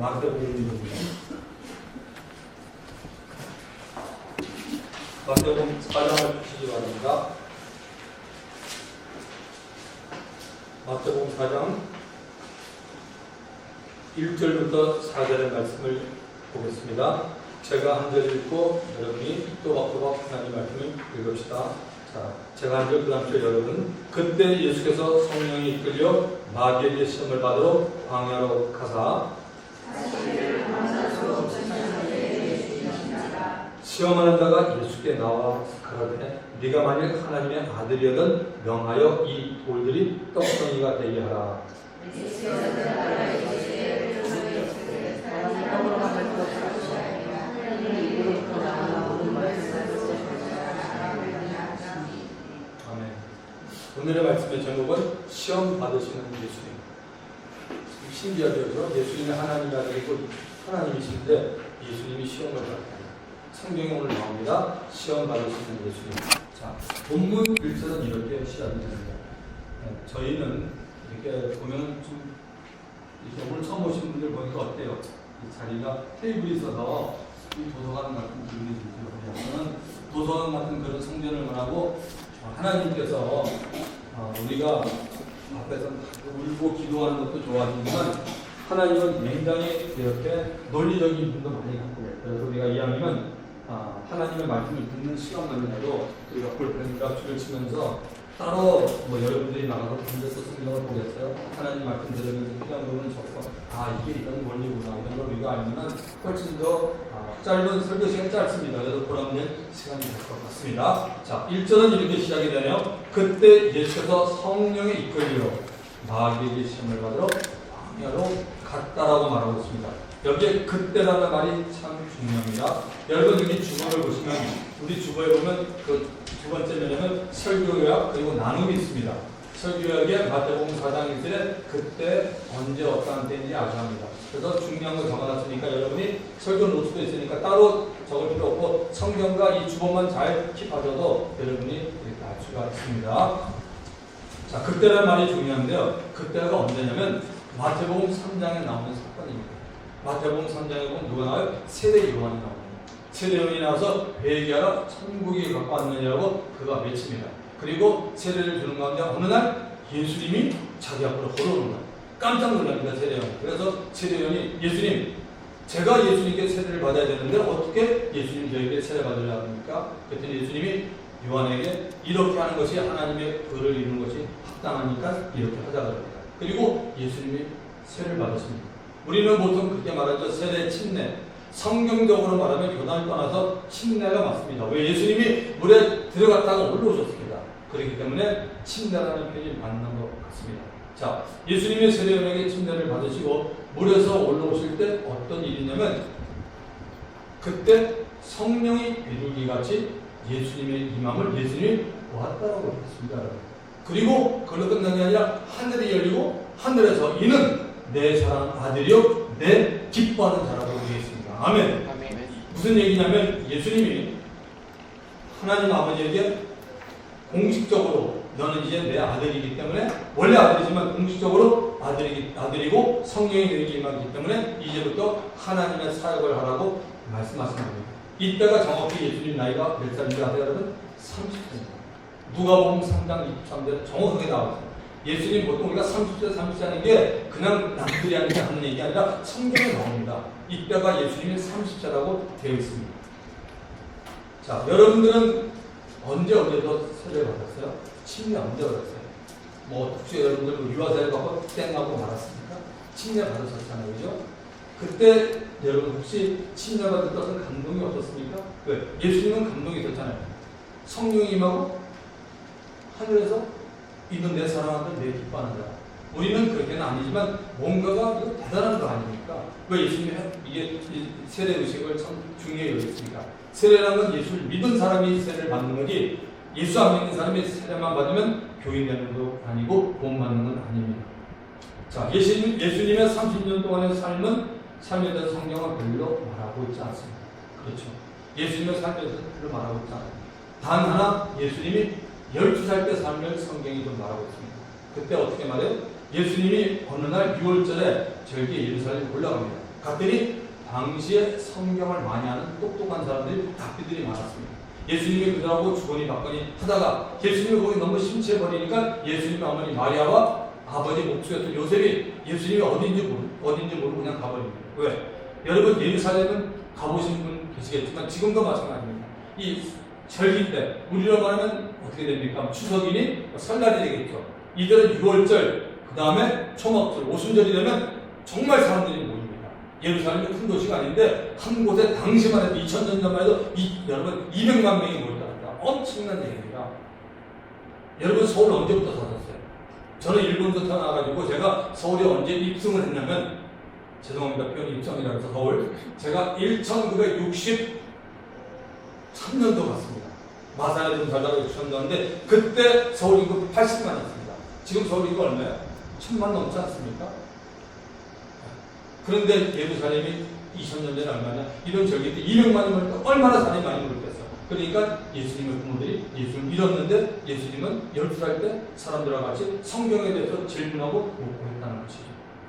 마태복음입니다. 마태복음 4장을 주시기 바랍니다. 마태복음 4장 1절부터 4절의 말씀을 보겠습니다. 제가 한 절 읽고 여러분이 또박또박 하나님 말씀을 읽읍시다. 자, 제가 한 절, 그 다음 절 여러분. 그때 예수께서 성령이 이끌려 마귀에게 시험을 받으러 광야로 가사 시험하는 자가 예수께 나와 가라되 네가 만일 하나님의 아들이거든 명하여 이 돌들이 떡덩이가 되게 하라. 아멘. 오늘의 말씀의 제목은 시험 받으시는 예수님. 신기하죠? 예수님이 하나님의 아들이고 하나님이신데 예수님이 시험을 받아요. 성경에 오늘 나옵니다. 시험 받으시는 예수님. 자, 본문 1절은 이렇게 시작이 됩니다. 저희는 이렇게 보면 좀 이렇게 오늘 처음 오신 분들 보니까 어때요? 이 자리가 테이블이 있어서 이 도서관 같은 기분이 들죠. 저는 도서관 같은 그런 성전을 말하고 하나님께서 우리가 앞에서 울고 기도하는 것도 좋아하지만 하나님은 굉장히 이렇게 논리적인 분도 많이 갖고 있어요. 그래서 우리가 이왕이면 하나님의 말씀을 듣는 시간만이라도 우리가 볼펜과 줄을 치면서 따로 여러분들이 나가서 앉아서 성경을 보겠어요. 하나님 말씀 들으면서 필요한 부분은 적고 이게 이런 원리구나 이런 걸 우리가 알면 훨씬 더 짧은 설교 시간이 짧습니다. 그래서 보람된 시간이 될 것 같습니다. 자, 1절은 이렇게 시작이 되네요. 그때 예수께서 성령에 이끌려 마귀에게 시험을 받으러 광야로 갔다라고 말하고 있습니다. 여기에 그때라는 말이 참 중요합니다. 여러분 여기 주보를 보시면 우리 주보에 보면 그 두 번째 면에는 설교요약 그리고 나눔이 있습니다. 설교요약에 마태복음 4장 1절에 그때 언제 어떠한 때인지 아셔야 합니다. 그래서 중요한 거 적어놨으니까 여러분이 설교 노트도 있으니까 따로 적을 필요 없고 성경과 이 주보만 잘 킵하셔도 여러분이 이렇게 알 수가 있습니다. 자, 그때라는 말이 중요한데요. 그때가 언제냐면 마태복음 3장에 나오는 사건입니다. 마태복음 3장에 보면 누가 나와요? 세례 요한이 나옵니다. 세례 요한이 나와서 회개하라 천국이 갖고 왔느냐고 그가 외칩니다. 그리고 세례를 주는 가운데 어느 날 예수님이 자기 앞으로 걸어오는 거예요. 깜짝 놀랍니다. 세례 요한. 그래서 세례 요한이 예수님, 제가 예수님께 세례를 받아야 되는데 어떻게 예수님 저에게 세례 받으려 합니까? 그랬더니 예수님이 요한에게 이렇게 하는 것이 하나님의 의를 이루는 것이 합당하니까 이렇게 하자 그럽니다. 그리고 예수님이 세례를 받으십니다. 우리는 보통 그렇게 말하죠. 세례, 침례. 성경적으로 말하면 교단을 떠나서 침례가 맞습니다. 왜? 예수님이 물에 들어갔다가 올라오셨습니다. 그렇기 때문에 침례라는 표현이 맞는 것 같습니다. 자, 예수님이 세례요한에게 침례를 받으시고 물에서 올라오실 때 어떤 일이냐면 그때 성령이 비둘기같이 예수님의 임함을 예수님이 보았다고 했습니다. 그리고 그걸로 끝난 게 아니라 하늘이 열리고 하늘에서 이는 내 사랑하는 아들이요 내 기뻐하는 자라고 얘기했습니다. 아멘. 아멘. 무슨 얘기냐면 예수님이 하나님 아버지에게 공식적으로 너는 이제 내 아들이기 때문에 원래 아들이지만 공식적으로 아들이고 성령이 너에게 임하기 때문에 이제부터 하나님의 사역을 하라고 말씀하신 겁니다. 이때가 정확히 예수님 나이가 몇 살인지 아세요 여러분? 30살입니다. 누가복음 3장 23절에 정확하게 나왔어요. 예수님 보통 우리가 30세, 30세 하는 게 그냥 남들이 하는 얘기 아니라 성경에 나옵니다. 이때가 예수님이 30세라고 되어 있습니다. 자, 여러분들은 언제 어디서 세례 받았어요? 침례 언제 받았어요? 혹시 여러분들 유아세례 받고 땡하고 말았습니까? 침례 받으셨잖아요. 그죠? 그때 여러분 혹시 침례 받을 때는 감동이 없었습니까? 왜? 예수님은 감동이 있었잖아요. 성령이 임하고 하늘에서 이는 내 사랑하는 내 기뻐하는 자. 우리는 그렇게는 아니지만 뭔가가 이거 대단한 거 아닙니까? 왜 예수님이 이게 세례 의식을 참 중요히 여겼습니까? 세례라는 건 예수를 믿은 사람이 세례를 받는 거지 예수 안 믿는 사람이 세례만 받으면 교인 되는 것도 아니고 구원 받는 건 아닙니다. 자, 예수님의 30년 동안의 삶에 대해서 성경은 별로 말하고 있지 않습니다. 그렇죠. 예수님의 삶에 대해서 별로 말하고 있지 않아요. 단 하나 예수님이 12살 때 삶을 성경이 좀 말하고 있습니다. 그때 어떻게 말해요? 예수님이 어느 날 6월절에 저에게 예루살렘에 올라갑니다. 갔더니 당시에 성경을 많이 아는 똑똑한 사람들이 랍비들이 많았습니다. 예수님이 그들하고 주거니 받거니 하다가 예수님이 거기 너무 심취해버리니까 예수님의 어머니 마리아와 아버지 목수였던 요셉이 예수님이 어딘지 모르고 그냥 가버립니다. 왜? 여러분 예루살렘은 가보신 분 계시겠지만 지금도 마찬가지입니다. 이 절기 때 우리로 말하면 어떻게 됩니까? 추석이니 설날이 되겠죠. 이들은 6월절 그 다음에 초막절 오순절이 되면 정말 사람들이 모입니다. 예루살렘이 큰 도시가 아닌데 한 곳에 당시만 해도 2000년 전만 해도 여러분 200만 명이 모였다. 엄청난 얘기입니다. 여러분 서울 언제부터 사셨어요? 저는 일본에서 태어나가지고 제가 서울에 언제 입성을 했냐면 죄송합니다. 표현 입성이라고 해서 서울 제가 1963년도 갔습니다. 마산에 좀 살다가 60년 왔는데 그때 서울 인구 80만이었습니다. 지금 서울 인구 얼마예요? 1000만 넘지 않습니까? 그런데 예루살렘이 2000년 전에 얼마냐? 이런 절기 때 200만이면 얼마나 사람이 많이 모였겠어요. 그러니까 예수님의 부모들이 예수님을 믿었는데 예수님은 12살 때 사람들과 같이 성경에 대해서 질문하고 묻고 했다는 것이죠.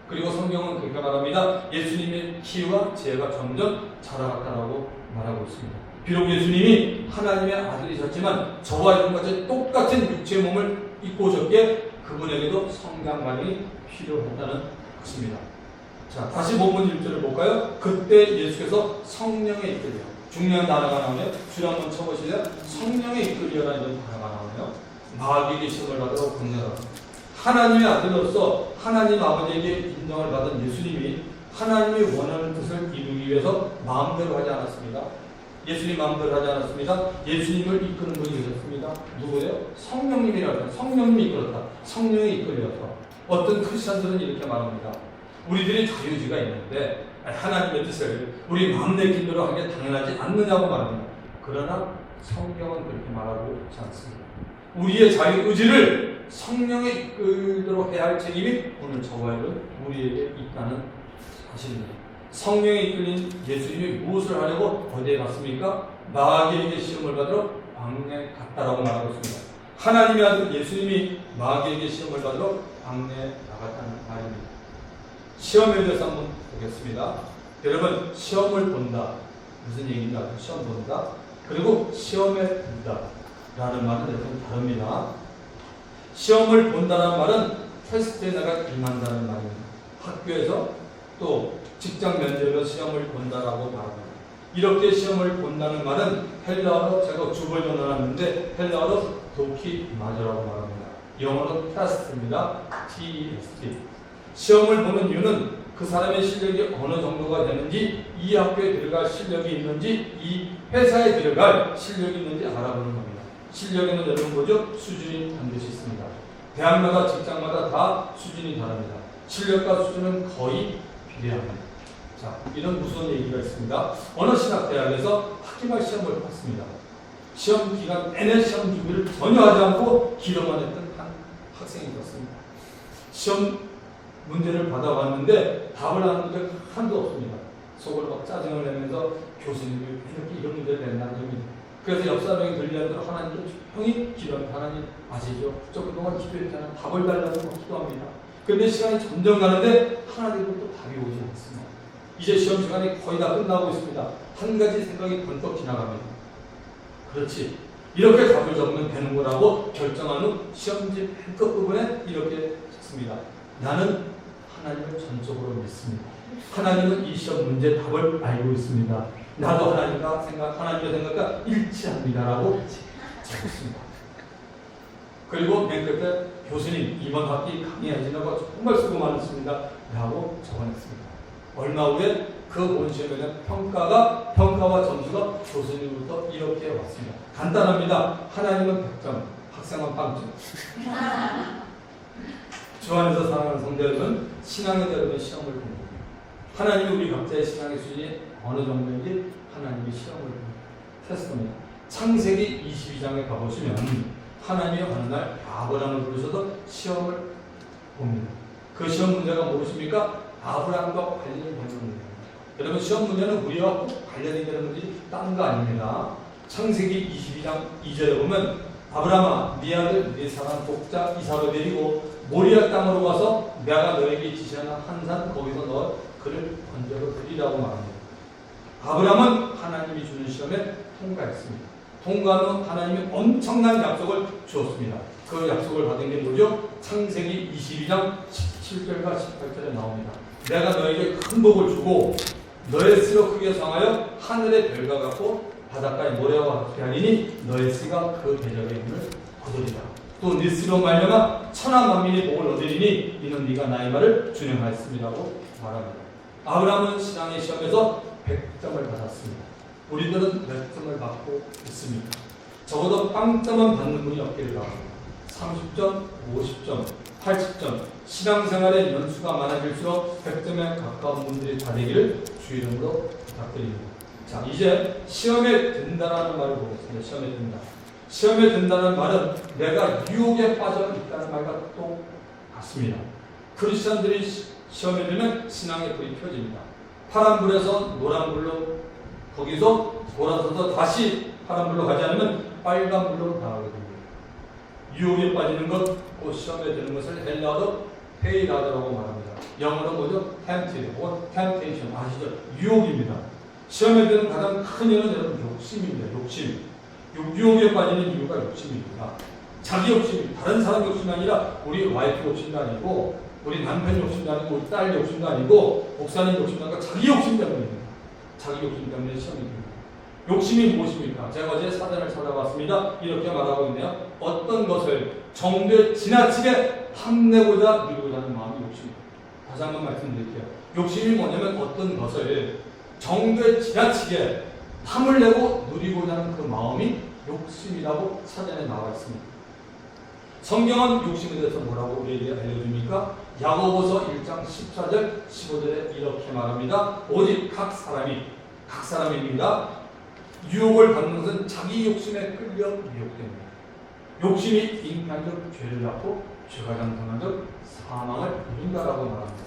그리고 성경은 그렇게 말합니다. 예수님의 키와 지혜가 점점 자라갔다라고 말하고 있습니다. 비록 예수님이 하나님의 아들이셨지만 저와 여러분과 똑같은 육체의 몸을 입고 오셨기에 그분에게도 성장 과정이 필요했다는 것입니다. 자, 다시 본문 1절을 볼까요? 그때 예수께서 성령에 이끌려 중요한 단어가 나오네요. 줄 한번 쳐보실래요? 성령에 이끌려라는 단어가 나오네요. 마귀에게 시험을 받으러 권면하라. 하나님의 아들로서 하나님 아버지에게 인정을 받은 예수님이 하나님이 원하는 뜻을 이루기 위해서 마음대로 하지 않았습니다. 예수님 마음대로 하지 않았습니다. 예수님을 이끄는 분이 계셨습니다. 누구예요? 성령님이라고. 성령님이 이끌었다. 성령에 이끌려서. 어떤 크리스천들은 이렇게 말합니다. 우리들이 자유의지가 있는데 하나님의 뜻을 우리 마음 내킨 대로 하는 게 당연하지 않느냐고 말합니다. 그러나 성경은 그렇게 말하고 있지 않습니다. 우리의 자유의지를 성령에 이끌도록 해야 할 책임이 오늘 저와 우리에게 있다는 사실입니다. 성령에 이끌린 예수님이 무엇을 하려고 어디에 갔습니까? 마귀에게 시험을 받으러 광야에 갔다라고 말하고 있습니다. 하나님의 아들 예수님이 마귀에게 시험을 받으러 광야에 나갔다는 말입니다. 시험에 대해서 한번 보겠습니다. 여러분 시험을 본다 무슨 얘기인가? 시험 본다 그리고 시험에 든다 라는 말은 좀 다릅니다. 시험을 본다는 말은 테스트에 내가 임한다는 말입니다. 학교에서 또 직장 면접에서 시험을 본다라고 말합니다. 이렇게 시험을 본다는 말은 헬라어로 제가 두 번 전화했는데 헬라어로 도키마저라고 말합니다. 영어로 테스트입니다. T-E-S-T. 시험을 보는 이유는 그 사람의 실력이 어느 정도가 되는지 이 학교에 들어갈 실력이 있는지 이 회사에 들어갈 실력이 있는지 알아보는 겁니다. 실력에는 여러분 보죠? 수준이 반드시 있습니다. 대학마다 직장마다 다 수준이 다릅니다. 실력과 수준은 거의 비례합니다. 자, 이런 무서운 얘기가 있습니다. 어느 신학대학에서 학기말 시험을 봤습니다. 시험 기간 내내 시험 준비를 전혀 하지 않고 기도만 했던 한 학생이 있었습니다. 시험 문제를 받아왔는데 답을 하는 문제가 한도 없습니다. 속으로 막 짜증을 내면서 교수님이 이렇게 이런 문제를 낸다는 점입니다. 그래서 옆 사람에게 들리는 대로 하나님께 형이 기도하면 하나님 아시죠? 저 그동안 기도했잖아요. 답을 달라고 막 기도합니다. 그런데 시간이 점점 가는데 하나님은 또 답이 오지 않습니다. 이제 시험 시간이 거의 다 끝나고 있습니다. 한 가지 생각이 번쩍 지나갑니다. 그렇지. 이렇게 답을 적으면 되는 거라고 결정한 후 시험지 맨 끝부분에 이렇게 적습니다. 나는 하나님을 전적으로 믿습니다. 하나님은 이 시험 문제 답을 알고 있습니다. 나도 하나님의 생각과 일치합니다라고 적었습니다. 그리고 맨 끝에 교수님 이번 학기 강의하시느라고 정말 수고 많으십니다 라고 적어냈습니다. 얼마 후에 그 본 시험에 대한 평가와 점수가 교수님부터 이렇게 왔습니다. 간단합니다. 하나님은 100점, 학생은 빵점. 주 안에서 사랑하는 성도 여러분, 신앙에 대한 시험을 본 겁니다. 하나님이 우리 각자의 신앙의 수준이 어느 정도인지 하나님이 시험을 테스트합니다. 창세기 22장에 가보시면 하나님이 어느 날 아브라함을 부르셔서 시험을 봅니다. 그 시험 문제가 무엇입니까? 아브라함과 관련이 되는 문제입니다. 여러분 시험 문제는 우리와 관련이 되는 문제지 딴 거 아닙니다. 창세기 22장 2절에 보면 아브라함아 네 아들 네 사랑 복자 이삭을 데리고 모리아 땅으로 가서 내가 너에게 지시하는 한 산 거기서 너 그를 건져서 드리라고 말합니다. 아브라함은 하나님이 주는 시험에 통과했습니다. 통과한 후 하나님이 엄청난 약속을 주었습니다. 그 약속을 받은 게 뭐죠? 창세기 22장 17절과 18절에 나옵니다. 내가 너에게 큰 복을 주고 너의 씨로 크게 성하여 하늘의 별과 같고 바닷가의 모래와 같게 하리니 너의 씨가 그 대적의 힘을 거두리라. 또 네 씨로 말미암아 천하 만민이 복을 얻으리니 이는 네가 나의 말을 준행하였음이라고 말합니다. 아브라함은 신앙의 시험에서 100점을 받았습니다. 우리들은 몇 점을 받고 있습니까? 적어도 빵점은 받는 분이 없기를 바랍니다. 30점, 50점, 80점, 신앙생활의 연수가 많아질수록 100점에 가까운 분들이 다 되기를 주 이름으로 부탁드립니다. 자, 이제 시험에 든다라는 말을 보겠습니다. 시험에 든다. 시험에 든다는 말은 내가 유혹에 빠져 있다는 말과 똑같습니다. 크리스천들이 시험에 들면 신앙의 불이 켜집니다. 파란 불에서 노란 불로, 거기서 돌아서서 다시 파란 불로 가지 않으면 빨간 불로 나가게 됩니다. 유혹에 빠지는 것, 그 시험에 드는 것을 헬라어로 페이라드라고 말합니다. 영어로 뭐죠? tempted 혹은 temptation 아시죠? 유혹입니다. 시험에 드는 가장 큰 이유는 여러분 욕심입니다. 욕심. 유혹에 빠지는 이유가 욕심입니다. 자기 욕심, 다른 사람 욕심이 아니라 우리 와이프 욕심도 아니고 우리 남편 욕심도 아니고 우리 딸 욕심도 아니고 목사님 욕심도 아니고 자기 욕심 때문입니다. 자기 욕심 때문에 시험이 듭니다. 욕심이 무엇입니까? 제가 어제 사전을 찾아봤습니다. 이렇게 말하고 있네요. 어떤 것을 정도에 지나치게 탐내고자 누리고자 하는 마음이 욕심입니다. 다시 한번 말씀드릴게요. 욕심이 뭐냐면 어떤 것을 정도에 지나치게 탐을 내고 누리고자 하는 그 마음이 욕심이라고 사전에 나와 있습니다. 성경은 욕심에 대해서 뭐라고 우리에게 알려줍니까? 야고보서 1장 14절 15절에 이렇게 말합니다. 오직 각 사람입니다. 유혹을 받는 것은 자기 욕심에 끌려 유혹됩니다. 욕심이 잉태한적 죄를 낳고 죄가 장성한적 사망을 이룬다라고 말합니다.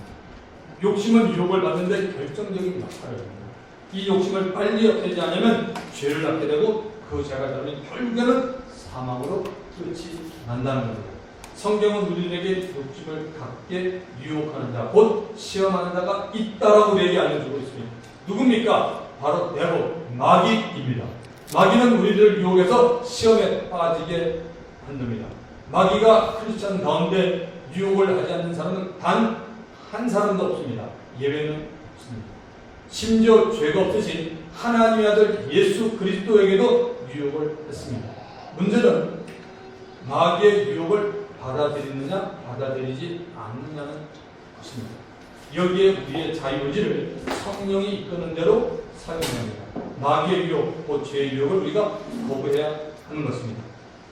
욕심은 유혹을 받는데 결정적인 역할을 합니다. 이 욕심을 빨리 없애지 않으면 죄를 낳게 되고 그 죄가 되면 결국에는 사망으로 끝이 난다는 겁니다. 성경은 우리에게 욕심을 갖게 유혹하는 자, 곧 시험하는 자가 있다라고 우리에게 알려주고 있습니다. 누굽니까? 바로 대로 마귀입니다. 마귀는 우리를 유혹해서 시험에 빠지게 만듭니다. 마귀가 크리스천 가운데 유혹을 하지 않는 사람은 단 한 사람도 없습니다. 예외는 없습니다. 심지어 죄가 없으신 하나님의 아들 예수 그리스도에게도 유혹을 했습니다. 문제는 마귀의 유혹을 받아들이느냐 받아들이지 않느냐는 것입니다. 여기에 우리의 자유의지를 성령이 이끄는 대로 사용합니다. 마귀의 유혹, 곧 죄의 유혹을 우리가 거부해야 하는 것입니다.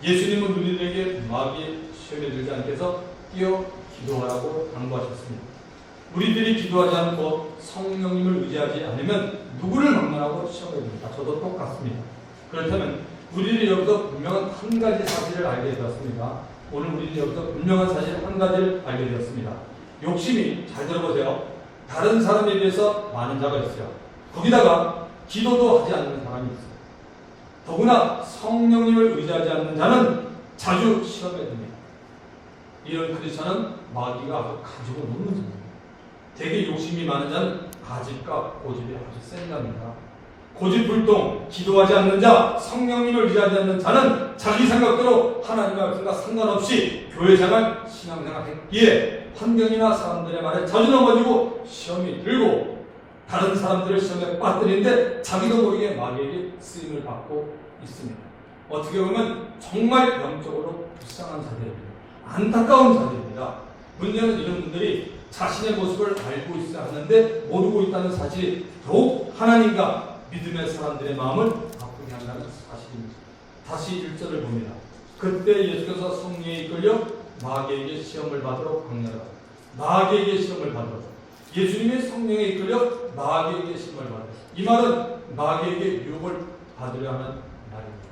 예수님은 우리들에게 마귀의 시험에 들지 않게 해서 뛰어 기도하라고 당부하셨습니다. 우리들이 기도하지 않고 성령님을 의지하지 않으면 누구를 만나고 시험에 듭니까? 저도 똑같습니다. 그렇다면 우리들이 여기서 분명한 한 가지 사실을 알게 되었습니다. 오늘 우리는 여기서 분명한 사실 한 가지를 알게 되었습니다. 욕심이, 잘 들어보세요. 다른 사람에 비해서 많은 자가 있어요. 거기다가 기도도 하지 않는 사람이 있어요. 더구나 성령님을 의지하지 않는 자는 자주 시험에 듭니다. 이런 크리스천은 마귀가 아주 가지고 노는 자입니다. 되게 욕심이 많은 자는 아집과 고집이 아주 센 자입니다. 고집불통, 기도하지 않는 자, 성령님을 의지하지 않는 자는 자기 생각대로 하나님의 말씀과 상관없이 교회생활, 신앙생활 했기에 환경이나 사람들의 말에 자주 넘어지고 시험이 들고 다른 사람들을 시험에 빠뜨리는데 자기도 모르게 마귀에게 쓰임을 받고 있습니다. 어떻게 보면 정말 영적으로 불쌍한 자들입니다. 안타까운 자들입니다. 문제는 이런 분들이 자신의 모습을 알고 있어야 하는데 모르고 있다는 사실이 더욱 하나님과 믿음의 사람들의 마음을 아프게 한다는 사실입니다. 다시 1절을 봅니다. 그때 예수께서 성령에 이끌려 마귀에게 시험을 받으러 광야로 가요. 마귀에게 시험을 받으러 예수님이 성령에 이끌려 마귀에게 시험을 받아요. 이 말은 마귀에게 유혹을 받으려 하는 말입니다.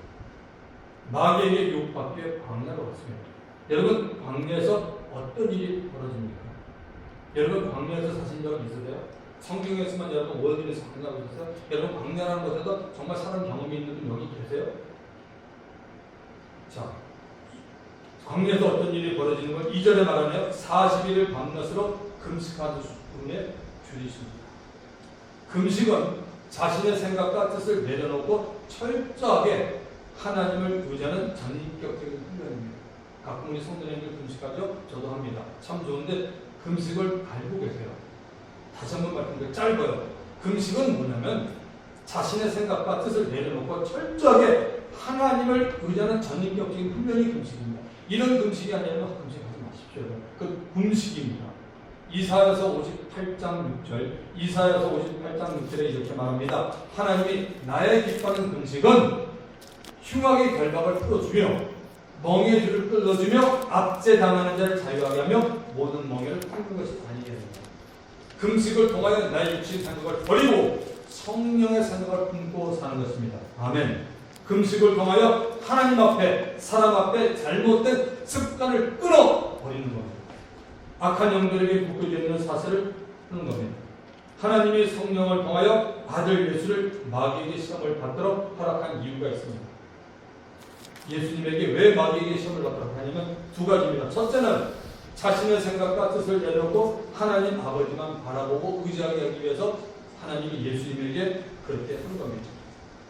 마귀에게 유혹받기 위해 광야로 갔습니다. 여러분, 광야에서 어떤 일이 벌어집니까? 여러분, 광야에서 사신 적 있으세요? 성경에서만 여러분 월드에서 광야가 있었어요? 여러분, 광야라는 것에서 정말 사는 경험이 있는 분 여기 계세요? 자, 광야에서 어떤 일이 벌어지는 건 2절에 말하네요. 40일을 밤낮으로 금식하는 분에 줄이십니다. 금식은 자신의 생각과 뜻을 내려놓고 철저하게 하나님을 의지하는 전인격적인 훈련입니다. 가끔 우리 성도님들 금식하죠? 저도 합니다. 참 좋은데 금식을 알고 계세요. 다시 한번 말씀드릴게요. 짧아요. 금식은 뭐냐면 자신의 생각과 뜻을 내려놓고 철저하게 하나님을 의지하는 전인격적인 훈련이 금식입니다. 이런 금식이 아니라면 금식하지 마십시오. 그 금식입니다. 이사야서 58장 6절, 이사야서 58장 6절에 이렇게 말합니다. 하나님이 나의 기뻐하는 금식은 흉악의 결박을 풀어주며 멍에의 줄을 끌어주며 압제당하는 자를 자유하게 하며 모든 멍에를 푸는 것이 아니겠습니까? 금식을 통하여 나의 육신의 생각을 버리고 성령의 생각을 품고 사는 것입니다. 아멘. 금식을 통하여 하나님 앞에 사람 앞에 잘못된 습관을 끊어버리는 겁니다. 악한 영들에게 묶여져 있는 사슬을 푸는 겁니다. 하나님이 성령을 통하여 아들 예수를 마귀에게 시험을 받도록 허락한 이유가 있습니다. 예수님에게 왜 마귀에게 시험을 받도록 하냐면 두 가지입니다. 첫째는 자신의 생각과 뜻을 내려놓고 하나님 아버지만 바라보고 의지하게 하기 위해서 하나님이 예수님에게 그렇게 한 겁니다.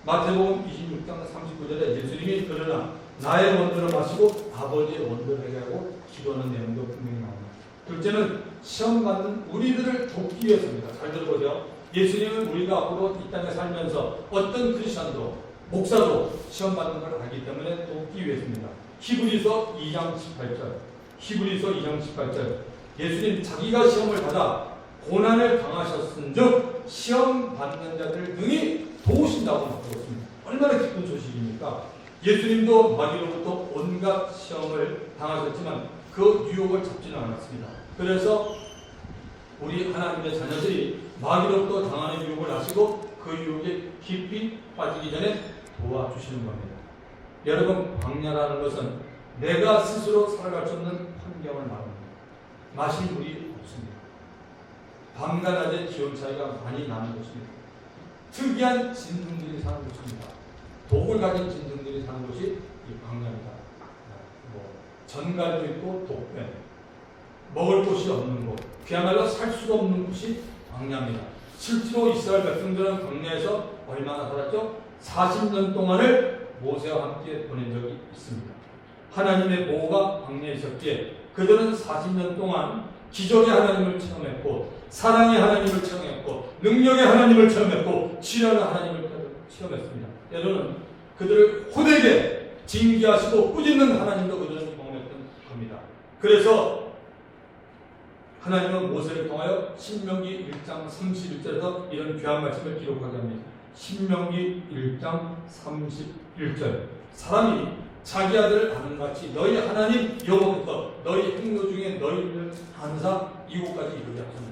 마태복음 26장 39절에 예수님이 그러나 나의 원대로 마시고 아버지의 원대로 하게 하고 기도하는 내용도 분명히 나옵니다. 둘째는 시험 받는 우리들을 돕기 위해서입니다. 잘 들어보세요. 예수님은 우리가 앞으로 이 땅에 살면서 어떤 크리스천도 목사도 시험 받는 걸 알기 때문에 돕기 위해서입니다. 히브리서 2장 18절. 히브리서 2장 18절. 예수님 자기가 시험을 받아 고난을 당하셨은즉 시험 받는 자들을 능히 도우신다고 말했습니다. 얼마나 기쁜 소식입니까? 예수님도 마귀로부터 온갖 시험을 당하셨지만 그 유혹을 잡지는 않았습니다. 그래서 우리 하나님의 자녀들이 마귀로부터 당하는 유혹을 아시고 그 유혹에 깊이 빠지기 전에 도와주시는 겁니다. 여러분, 광야라는 것은 내가 스스로 살아갈 수 없는 환경을 말합니다. 마실 물이 없습니다. 밤과 낮의 기온 차이가 많이 나는 곳입니다. 특이한 진등들이 사는 곳입니다. 독을 가진 진등들이 사는 곳이 이 광야입니다. 전갈도 있고 독뱀, 먹을 곳이 없는 곳, 그야말로 살 수가 없는 곳이 광야입니다. 실제로 이스라엘 백성들은 광야에서 얼마나 살았죠? 40년 동안을 모세와 함께 보낸 적이 있습니다. 하나님의 보호가 광야에 있었기에 그들은 40년 동안 기적의 하나님을 체험했고 사랑의 하나님을 체험했고 능력의 하나님을 체험했고 치료하는 하나님을 체험했습니다. 때로는 그들을 호되게 징계하시고 꾸짖는 하나님도 그들은 경험했던 겁니다. 그래서 하나님은 모세를 통하여 신명기 1장 31절에서 이런 귀한 말씀을 기록하게 합니다. 신명기 1장 31절. 사람이 자기 아들을 아는 같이 너희 하나님 여호와께서 너희 행로 중에 너희를 항상 이곳까지 이르게 하셨습니다.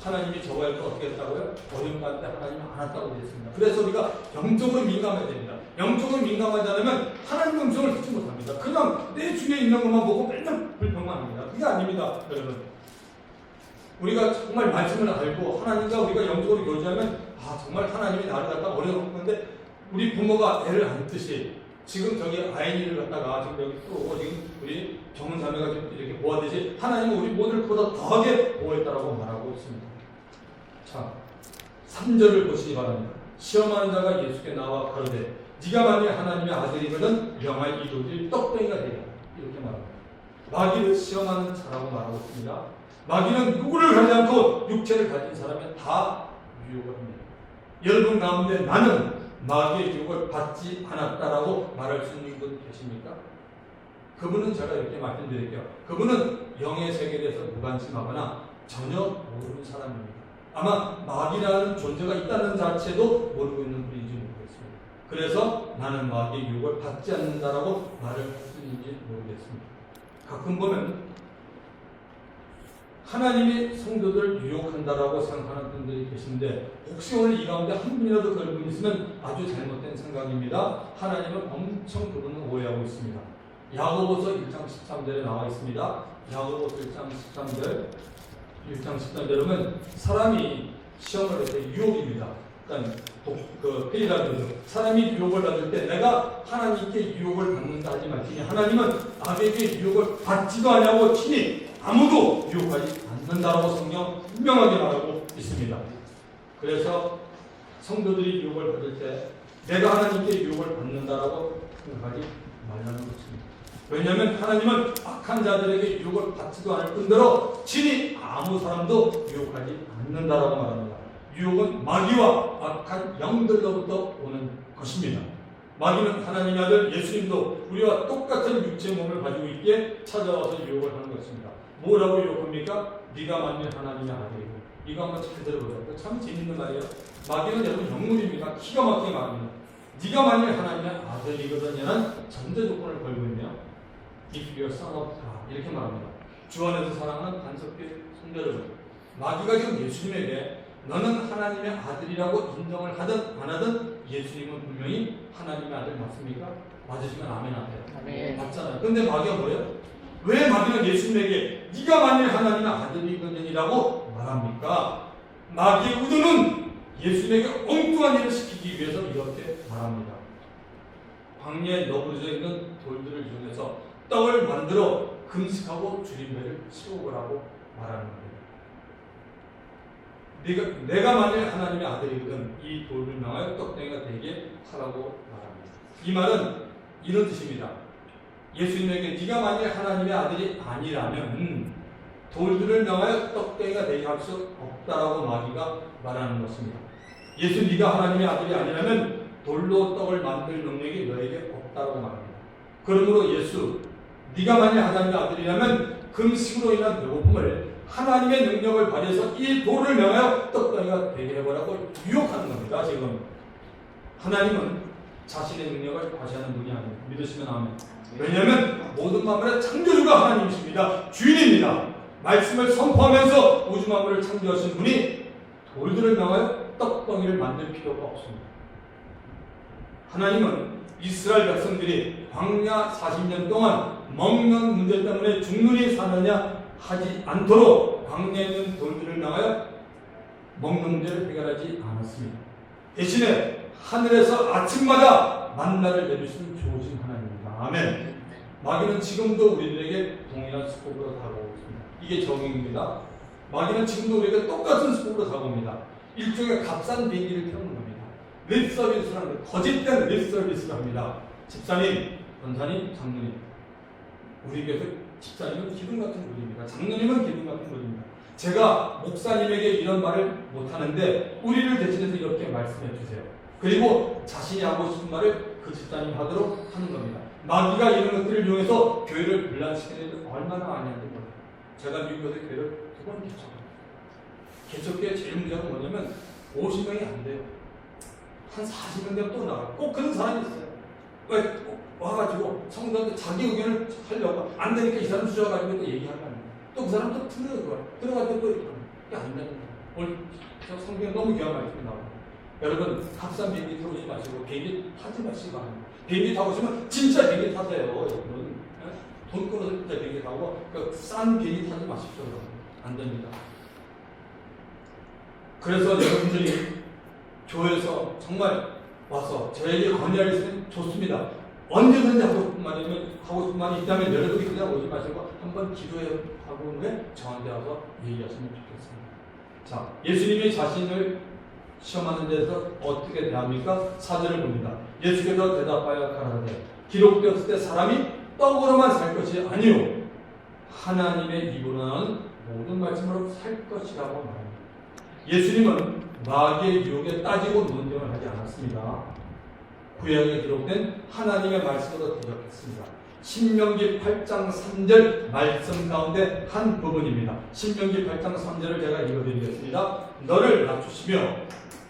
하나님이 저거할 때 어떻게 했다고요? 어려운 가운데 하나님이 안 왔다고 되었습니다. 그래서 우리가 영적으로 민감해야 됩니다. 영적으로 민감하지 않으면 하나님 음성을 듣지 못합니다. 그냥 내 주위에 있는 것만 보고 맨날 불평만 합니다. 그게 아닙니다, 여러분. 우리가 정말 말씀을 알고 하나님과 우리가 영적으로 교제하면 정말 하나님이 나를 갖다가 어려운 건데 우리 부모가 애를 안듯이 지금 저기 아이니를 갖다가 지금 여기 또 오고 지금 우리 정은자매가 이렇게 보호하듯이 하나님은 우리 모두를 보다 더하게 보호했다라고 말하고 있습니다. 자, 3절을 보시기 바랍니다. 시험하는 자가 예수께 나와 가로되 네가 만일 하나님의 아들이거든 명할 이 돌들이 떡덩이가 되리라 이렇게 말합니다. 마귀를 시험하는 자라고 말하고 있습니다. 마귀는 누구를 가지 않고 육체를 가진 사람은 다 유혹을 합니다. 여러분 가운데 나는 마귀의 유혹을 받지 않았다라고 말할 수 있는 분 계십니까? 그분은 제가 이렇게 말씀드릴게요. 그분은 영의 세계에 대해서 무관심하거나 전혀 모르는 사람입니다. 아마 마귀라는 존재가 있다는 자체도 모르고 있는 분인지 모르겠습니다. 그래서 나는 마귀의 유혹을 받지 않는다라고 말을 할 수 있는지 모르겠습니다. 가끔 보면 하나님이 성도들 유혹한다라고 생각하는 분들이 계신데 혹시 오늘 이 가운데 한 분이라도 그런 분이 있으면 아주 잘못된 생각입니다. 하나님은 엄청 그분을 오해하고 있습니다. 야고보서 1장 13절에 나와 있습니다. 야고보서 1장 13절 여러분 사람이 시험을 할 때 유혹입니다. 일단 페이라고 사람이 유혹을 받을 때 내가 하나님께 유혹을 받는다 하지 말지니 하나님은 악에게 유혹을 받지도 않냐고 친히 아무도 유혹하지 않는다라고 성경 분명하게 말하고 있습니다. 그래서 성도들이 유혹을 받을 때 내가 하나님께 유혹을 받는다라고 생각하지 말라는 것입니다. 왜냐하면 하나님은 악한 자들에게 유혹을 받지도 않을 뿐더러 친히 아무 사람도 유혹하지 않는다라고 말합니다. 유혹은 마귀와 악한 영들로부터 오는 것입니다. 마귀는 하나님의 아들 예수님도 우리와 똑같은 육체의 몸을 가지고 있기에 찾아와서 유혹을 하는 것입니다. 뭐라고 유혹합니까? 네가 만일 하나님의 아들이고. 이거 한번 잘 들어보세요. 참 재밌는 말이에요. 마귀는 여러분 영물입니다. 기가 막히게 말합니다. 네가 만일 하나님의 아들이거든요는 전제 조건을 걸고 있네요. If you are son of God 이렇게 말합니다. 주 안에서 사랑하는 반석교회 성도 여러분, 마귀가 지금 예수님에게 너는 하나님의 아들이라고 인정을 하든 안 하든 예수님은 분명히 하나님의 아들 맞습니까? 맞으시면 아멘 하세요. 아멘. 맞잖아요. 근데 마귀가 뭐예요? 왜 마귀는 예수님에게 네가 만일 하나님의 아들이거든이라고 말합니까? 마귀의 의도는 예수님에게 엉뚱한 일을 시키기 위해서 이렇게 말합니다. 광야에 너부러져 있는 돌들을 이용해서 떡을 만들어 금식하고 주림배를 치우라고 말하는 겁니다. 내가 만일 하나님의 아들이거든 이 돌을 명하여 떡덩이가 되게 하라고 말합니다. 이 말은 이런 뜻입니다. 예수님에게 네가 만일 하나님의 아들이 아니라면 돌들을 명하여 떡덩이가 되게 할 수 없다라고 마귀가 말하는 것입니다. 예수 네가 하나님의 아들이 아니라면 돌로 떡을 만들 능력이 너에게 없다고 말합니다. 그러므로 예수 네가 만일 하나님의 아들이라면 금식으로 인한 배고픔을 하나님의 능력을 발휘해서 이 돌을 명하여 떡덩이가 되게 해보라고 유혹하는 겁니다. 지금 하나님은 자신의 능력을 과시하는 분이 아니에요. 믿으시면 아멘. 왜냐하면 모든 만물의 창조주가 하나님이십니다. 주인입니다. 말씀을 선포하면서 우주 만물을 창조하신 분이 돌들을 명하여 떡덩이를 만들 필요가 없습니다. 하나님은 이스라엘 백성들이 광야 40년 동안 먹는 문제 때문에 죽느니 사느냐 하지 않도록 광야에 있는 돌들을 명하여 먹는 문제를 해결하지 않았습니다. 대신에 하늘에서 아침마다 만나를 내리시는 좋으신 하나님입니다. 아멘. 마귀는 지금도 우리들에게 동일한 수법으로 다가오고 있습니다. 이게 적용입니다. 마귀는 지금도 우리에게 똑같은 수법으로 다가옵니다. 일종의 값싼 비행기를 태우는 겁니다. 립 서비스를 합니다. 거짓된 립 서비스를 합니다. 집사님, 권사님, 장로님. 우리 교회 집사님은 기둥 같은 분입니다. 장로님은 기둥 같은 분입니다. 제가 목사님에게 이런 말을 못하는데 우리를 대신해서 이렇게 말씀해 주세요. 그리고 자신이 하고 싶은 말을 그 집사님 하도록 하는 겁니다. 마귀가 이런 것들을 이용해서 교회를 분란시키는 일을 얼마나 많이 하는 거예요. 제가 미국에서 교회를 2번 개척합니다. 개척교회 제일 문제가 뭐냐면 50명이 안 돼요. 한 40명 되면 또 나가요. 꼭 그런 사람이 있어요. 왜? 와가지고 성도한테 자기 의견을 하려고 안 되니까 이 사람 주저가지고 또 얘기하는 거예요. 또 그 사람 또 들어요. 들어갈 때 또 이렇게 이게 안 되는 거예요. 오늘 저 성경에 너무 귀한 말씀이 나와요. 여러분 값싼 비행기 들어오지 마시고 비행기 타지 마시고 비행기 타고 오시면 진짜 비행기 타세요. 여러분 돈 끊어서 진짜 비행기 타고 싼 비행기 타지 마십시오. 안 됩니다. 그래서 여러분들이 교회에서 정말 와서 저에게 건의할 수 있으면 좋습니다. 언제든지 하고 싶은 말이 있다면 여러분이 그냥 오지 마시고 한번 기도하고 후에 저한테 와서 얘기하시면 좋겠습니다. 자, 예수님이 자신을 시험하는 데서 어떻게 대합니까? 4절을 봅니다. 예수께서 대답하여 가라사대 기록되었을 때 사람이 떡으로만 살 것이 아니요 하나님의 입으로 나오는 모든 말씀으로 살 것이라고 말합니다. 예수님은 마귀의 유혹에 따지고 논쟁을 하지 않았습니다. 구약에 기록된 하나님의 말씀으로 대적했습니다. 신명기 8장 3절 말씀 가운데 한 부분입니다. 신명기 8장 3절을 제가 읽어드리겠습니다. 너를 낮추시며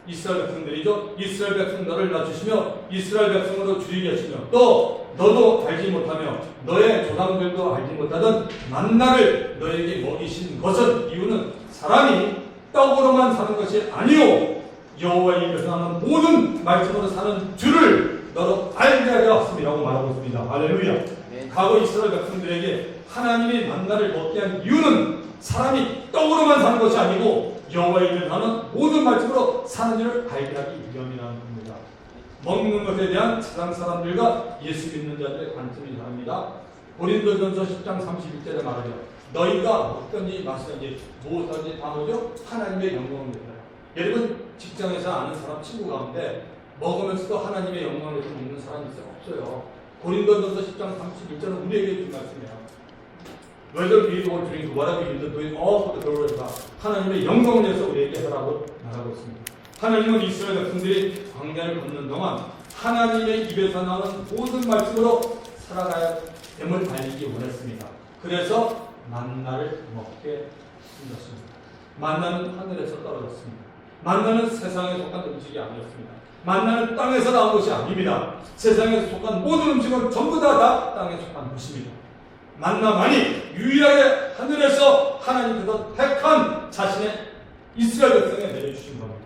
이스라엘 백성들이죠. 이스라엘 백성 너를 낮추시며 이스라엘 백성으로 줄이게 하시며 또 너도 알지 못하며 너의 조상들도 알지 못하던 만나를 너에게 먹이신 것은 이유는 사람이 떡으로만 사는 것이 아니요 여호와의 입에서 나는 모든 말씀으로 사는 줄을 너로 알게 하려 왔음이라고 말하고 있습니다. 할렐루야. 네. 과거 이스라엘 백성들에게 하나님이 만나를 먹게 한 이유는 사람이 떡으로만 사는 것이 아니고 여호와의 이름을 하는 모든 말씀으로 사는 일을 알게 하기 위함이라는 겁니다. 먹는 것에 대한 세상 사람들과 예수 믿는 자들의 관점이 다릅니다. 고린도전서 10장 31절에 말하죠. 너희가 먹든지 마시든지 무엇하든지 다 뭐죠? 하나님의 영광을 위하여. 여러분 직장에서 아는 사람 친구 가운데 먹으면서도 하나님의 영광을 위해서 먹는 사람이 있어요? 없어요. 고린도전서 10장 31절은 우리에게 준 말씀이에요. Whether we or drink whatever you do, do it all for the glory of God. 하나님의 영광을 위해서 우리에게 하라고 말하고 있습니다. 하나님은 이스라엘 백성들이 광야를 걷는 동안 하나님의 입에서 나오는 모든 말씀으로 살아가야 됨을 알리기 원했습니다. 그래서 만나를 먹게 하셨습니다. 만나는 하늘에서 떨어졌습니다. 만나는 세상에 속한 음식이 아니었습니다. 만나는 땅에서 나온 것이 아닙니다. 세상에서 속한 모든 음식은 전부 다 땅에 속한 것입니다. 만나만이 유일하게 하늘에서 하나님께서 택한 자신의 이스라엘 백성에 내려주신 겁니다.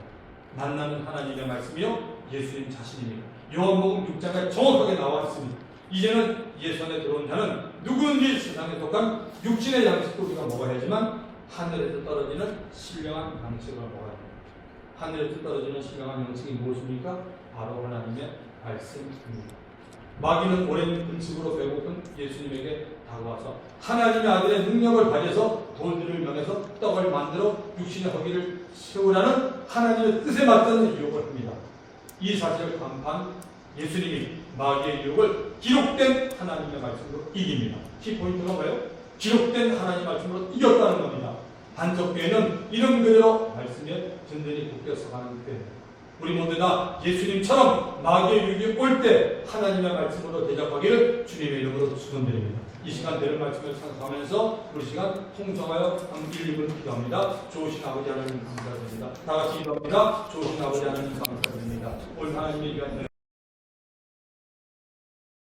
만나는 하나님의 말씀이요 예수님 자신입니다. 요한복음 6장에 정확하게 나와 있습니다. 이제는 예수 안에 들어온 자는 누구든지 세상에 속한 육신의 양식도 우리가 먹어야지만 하늘에서 떨어지는 신령한 양식을 먹어야 합니다. 하늘에서 떨어지는 신령한 양식이 무엇입니까? 바로 하나님의 말씀입니다. 마귀는 오랜 음식으로 배고픈 예수님에게 다가와서 하나님의 아들의 능력을 발휘해서 돌들을 명해서 떡을 만들어 육신의 허기를 세우라는 하나님의 뜻에 맞다는 유혹을 합니다. 이 사실을 간파한 예수님이 마귀의 유혹을 기록된 하나님의 말씀으로 이깁니다. 키포인트가 뭐예요? 기록된 하나님의 말씀으로 이겼다는 겁니다. 반석교회는 이런 그대로 말씀에 든든히 굳게 서가는 교회입니다. 우리 모두 다 예수님처럼 마귀의 유혹이 올 때 하나님의 말씀으로 대적하기를 주님의 이름으로 축원드립니다. 이 시간 되는 말씀을 생각하면서 우리 시간 통성하여 1, 2분 기도합니다. 좋으신 아버지 하나님 감사드립니다. 다 같이 기도합니다. 좋으신 아버지 하나님 감사드립니다. 오늘 하나님의 기간